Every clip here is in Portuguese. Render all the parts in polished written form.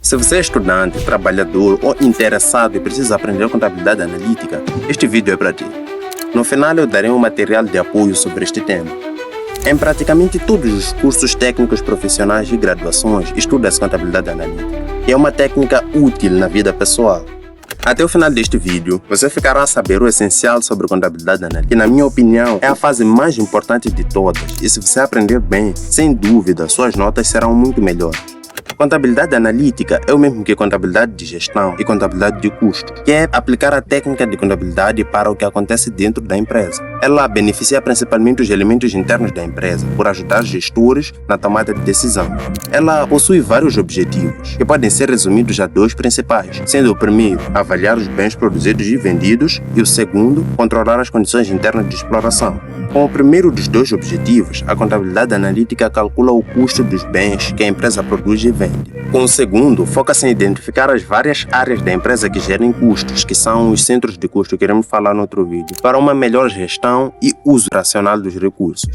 Se você é estudante, trabalhador ou interessado e precisa aprender contabilidade analítica, este vídeo é para ti. No final eu darei um material de apoio sobre este tema. Em praticamente todos os cursos técnicos profissionais e graduações estuda-se contabilidade analítica, e é uma técnica útil na vida pessoal. Até o final deste vídeo, você ficará a saber o essencial sobre contabilidade analítica, que na minha opinião é a fase mais importante de todas, e se você aprender bem, sem dúvida, suas notas serão muito melhores. Contabilidade analítica é o mesmo que contabilidade de gestão e contabilidade de custos, que é aplicar a técnica de contabilidade para o que acontece dentro da empresa. Ela beneficia principalmente os elementos internos da empresa, por ajudar gestores na tomada de decisão. Ela possui vários objetivos, que podem ser resumidos a dois principais, sendo o primeiro, avaliar os bens produzidos e vendidos, e o segundo, controlar as condições internas de exploração. Com o primeiro dos dois objetivos, a contabilidade analítica calcula o custo dos bens que a empresa produz e vende. Com o segundo, foca-se em identificar as várias áreas da empresa que gerem custos, que são os centros de custo que iremos falar no outro vídeo, para uma melhor gestão e uso racional dos recursos.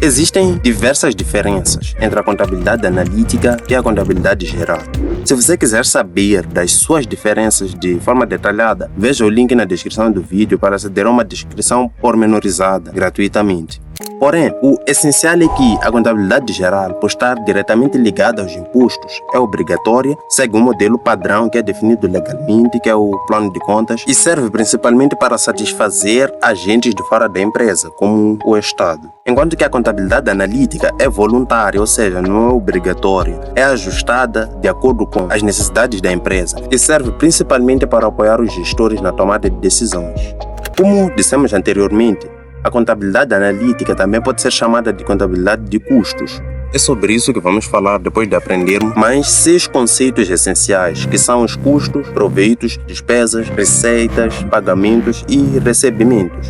Existem diversas diferenças entre a contabilidade analítica e a contabilidade geral. Se você quiser saber das suas diferenças de forma detalhada, veja o link na descrição do vídeo para aceder a uma descrição pormenorizada gratuitamente. Porém, o essencial é que a contabilidade geral, por estar diretamente ligada aos impostos, é obrigatória, segue um modelo padrão que é definido legalmente, que é o plano de contas, e serve principalmente para satisfazer agentes de fora da empresa, como o Estado. Enquanto que a contabilidade analítica é voluntária, ou seja, não é obrigatória, é ajustada de acordo com as necessidades da empresa e serve principalmente para apoiar os gestores na tomada de decisões. Como dissemos anteriormente, a contabilidade analítica também pode ser chamada de contabilidade de custos. É sobre isso que vamos falar depois de aprendermos mais 6 conceitos essenciais, que são os custos, proveitos, despesas, receitas, pagamentos e recebimentos.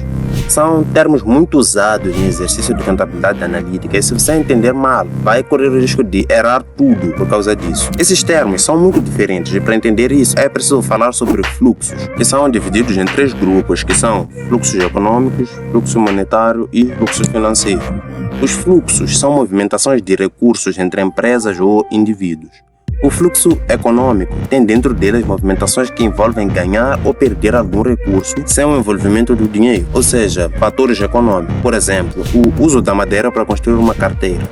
São termos muito usados no exercício de contabilidade analítica e se você entender mal, vai correr o risco de errar tudo por causa disso. Esses termos são muito diferentes e para entender isso é preciso falar sobre fluxos, que são divididos em 3 grupos, que são fluxos econômicos, fluxo monetário e fluxo financeiro. Os fluxos são movimentações de recursos entre empresas ou indivíduos. O fluxo econômico tem dentro dele as movimentações que envolvem ganhar ou perder algum recurso sem o envolvimento do dinheiro, ou seja, fatores econômicos. Por exemplo, o uso da madeira para construir uma carteira.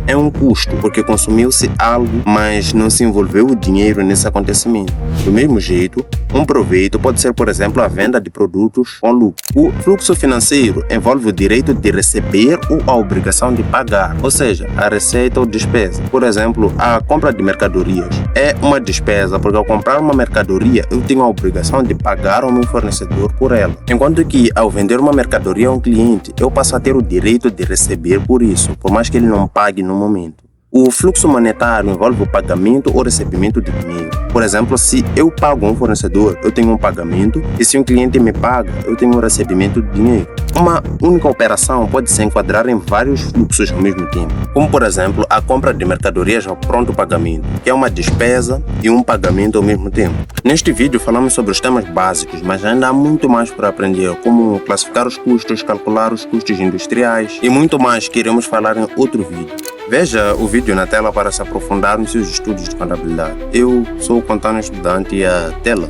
É um custo, porque consumiu-se algo, mas não se envolveu o dinheiro nesse acontecimento. Do mesmo jeito, um proveito pode ser, por exemplo, a venda de produtos com lucro. O fluxo financeiro envolve o direito de receber ou a obrigação de pagar, ou seja, a receita ou despesa. Por exemplo, a compra de mercadorias é uma despesa, porque ao comprar uma mercadoria, eu tenho a obrigação de pagar ao meu fornecedor por ela. Enquanto que, ao vender uma mercadoria a um cliente, eu passo a ter o direito de receber por isso, por mais que ele não pague no momento. O fluxo monetário envolve o pagamento ou recebimento de dinheiro. Por exemplo, se eu pago um fornecedor, eu tenho um pagamento, e se um cliente me paga, eu tenho um recebimento de dinheiro. Uma única operação pode se enquadrar em vários fluxos ao mesmo tempo, como por exemplo a compra de mercadorias ao pronto pagamento, que é uma despesa e um pagamento ao mesmo tempo. Neste vídeo falamos sobre os temas básicos, mas ainda há muito mais para aprender, como classificar os custos, calcular os custos industriais e muito mais que iremos falar em outro vídeo. Veja o vídeo na tela para se aprofundar nos seus estudos de contabilidade. Eu sou o contando estudante e a tela